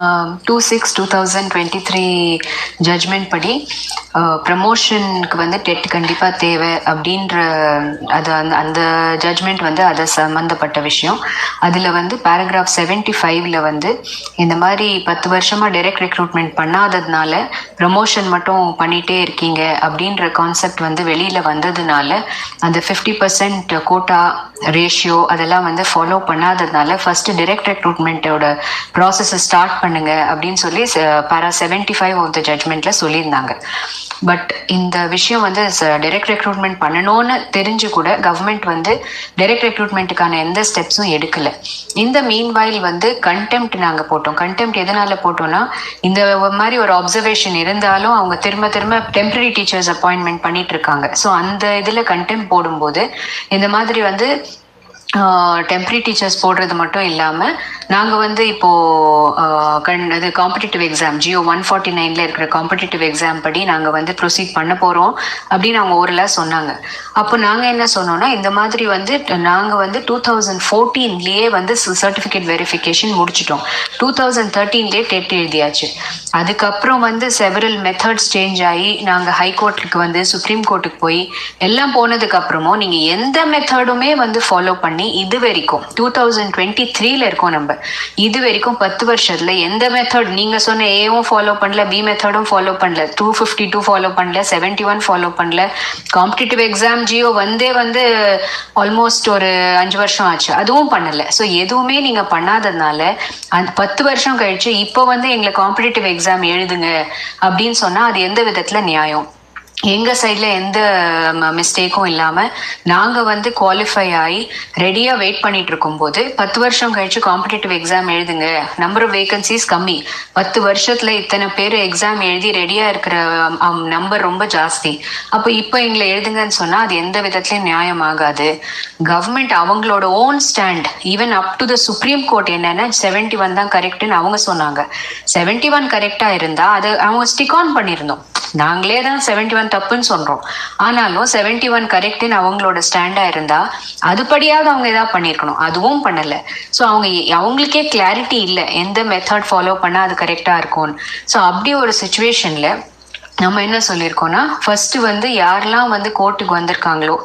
2/6/2023 judgement படி ப்ரமோஷனுக்கு வந்து dead கண்டிப்பாக தேவை அப்படின்ற அது அந்த ஜட்ஜ்மெண்ட் வந்து அதை சம்மந்தப்பட்ட விஷயம். அதில் வந்து பேராகிராஃப் 75ல் வந்து இந்த மாதிரி 10 வருஷமாக டைரக்ட் ரெக்ரூட்மெண்ட் பண்ணாததுனால ப்ரமோஷன் மட்டும் பண்ணிகிட்டே இருக்கீங்க அப்படின்ற கான்செப்ட் வந்து வெளியில் வந்ததுனால அந்த 50% கோட்டா ரேஷியோ அதெல்லாம் வந்து ஃபாலோ பண்ணாததுனால ஃபர்ஸ்ட் டைரக்ட் ரெக்ரூட்மெண்ட்டோட ப்ராசஸை ஸ்டார்ட் பண்ணுங்க அப்படின்னு சொல்லி பாரா 75 ஆஃப் த ஜட்ஜ்மெண்ட்ல சொல்லியிருந்தாங்க. பட் இந்த விஷயம் வந்து டைரக்ட் ரெக்ரூட்மெண்ட் பண்ணணும்னு தெரிஞ்சு கூட கவர்மெண்ட் வந்து டைரக்ட் ரெக்ரூட்மெண்ட்டுக்கான எந்த ஸ்டெப்ஸும் எடுக்கல. இந்த மீன்வாயில் வந்து கண்டெம்ட் நாங்கள் போட்டோம். கண்டெம்ட் எதனால போட்டோம்னா, இந்த மாதிரி ஒரு அப்சர்வேஷன் இருந்தாலும் அவங்க திரும்ப திரும்ப டெம்பரரி டீச்சர்ஸ் அப்பாயின்மெண்ட் பண்ணிட்டு இருக்காங்க. ஸோ அந்த இதில் கண்டெம்ட் போடும்போது இந்த மாதிரி வந்து டெம்பரரி டீச்சர்ஸ் போடுறது மட்டும் இல்லாமல் நாங்கள் வந்து இப்போது காம்படிட்டிவ் எக்ஸாம் GO 149 இருக்கிற காம்படிட்டிவ் எக்ஸாம் படி நாங்கள் வந்து ப்ரொசீட் பண்ண போகிறோம் அப்படின்னு அவங்க ஓரலாக சொன்னாங்க. அப்போ நாங்கள் என்ன சொன்னோம்னா, இந்த மாதிரி வந்து நாங்கள் வந்து 2014 வந்து சர்டிஃபிகேட் வெரிஃபிகேஷன் முடிச்சிட்டோம். 2013 டெட் எழுதியாச்சு. அதுக்கப்புறம் வந்து செவரல் மெத்தட்ஸ் சேஞ்ச் ஆகி நாங்கள் ஹைகோர்ட்டுக்கு வந்து சுப்ரீம் கோர்ட்டுக்கு போய் எல்லாம் போனதுக்கு அப்புறமும் நீங்கள் எந்த மெத்தடுமே வந்து ஃபாலோ பண்ணி இது வரைக்கும் 2023 இருக்கோம். நம்ம இது வரைக்கும் 10 வருஷத்துல எந்த மெத்தட் நீங்க சொன்ன ஏவும் ஃபாலோ பண்ணல, பி மெத்தடும் ஃபாலோ பண்ணல, 252 ஃபாலோ பண்ணல, 71 ஃபாலோ பண்ணல. காம்படிட்டிவ் எக்ஸாம் GO வந்து ஆல்மோஸ்ட் ஒரு 5 வருஷம் ஆச்சு, அதுவும் பண்ணல. ஸோ எதுவுமே நீங்க பண்ணாததுனால அந்த 10 வருஷம் கழிச்சு இப்போ வந்து எங்களை காம்படிட்டிவ் எக்ஸாம் எழுதுங்க அப்படின்னு சொன்னா அது எந்த விதத்துல நியாயம்? எங்க சைட்ல எந்த மிஸ்டேக்கும் இல்லாம நாங்க வந்து குவாலிஃபை ஆகி ரெடியா வெயிட் பண்ணிட்டு இருக்கும் போது 10 வருஷம் கழிச்சு காம்படிட்டிவ் எக்ஸாம் எழுதுங்க, நம்பர் ஆஃப் வேகன்சிஸ் கம்மி, 10 வருஷத்துல இத்தனை பேர் எக்ஸாம் எழுதி ரெடியா இருக்கிற நம்பர் ரொம்ப ஜாஸ்தி, அப்போ இப்போ எங்களை எழுதுங்கன்னு சொன்னா அது எந்த விதத்துலயும் நியாயமாகாது. கவர்மெண்ட் அவங்களோட own stand even up to the supreme court என்னன்னா 71 தான் கரெக்ட்னு அவங்க சொன்னாங்க. 71 கரெக்டா இருந்தா அது அவங்க ஸ்டிக் ஆன் பண்ணிருந்தோம். நாங்களே தான் 71 தப்புன்னு சொல்றோம், ஆனாலும் 71 கரெக்ட்னு அவங்களோட ஸ்டாண்டா இருந்தா அதுபடியாவது அவங்க ஏதாவது பண்ணிருக்கணும். அதுவும் பண்ணல. ஸோ அவங்களுக்கே கிளாரிட்டி இல்லை எந்த மெத்தட் ஃபாலோ பண்ணா அது கரெக்டா இருக்கும்னு. ஸோ அப்படி ஒரு சுச்சுவேஷன்ல நம்ம என்ன சொல்லியிருக்கோம்னா, ஃபர்ஸ்ட் வந்து யாரெல்லாம் வந்து கோர்ட்டுக்கு வந்திருக்காங்களோ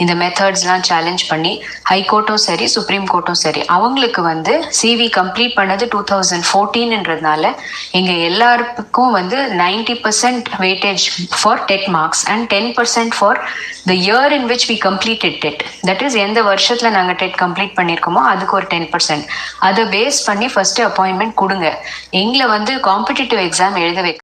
இந்த மெத்தட்ஸ்லாம் சேலஞ்ச் பண்ணி ஹைகோர்ட்டும் சரி சுப்ரீம் கோர்ட்டும் சரி அவங்களுக்கு வந்து CV கம்ப்ளீட் பண்ணது 2014ன்றதுனால எங்க எல்லாருக்கும் வந்து 90% weightage for TET marks and 10% for the year in which we completed TET. That is எந்த வருஷத்துல நாங்கள் டெட் கம்ப்ளீட் பண்ணியிருக்கோமோ அதுக்கு ஒரு 10%. அதை பேஸ் பண்ணி ஃபர்ஸ்ட் அப்பாயின்மெண்ட் கொடுங்க, எங்களை வந்து காம்படிட்டிவ் எக்ஸாம் எழுத வைக்க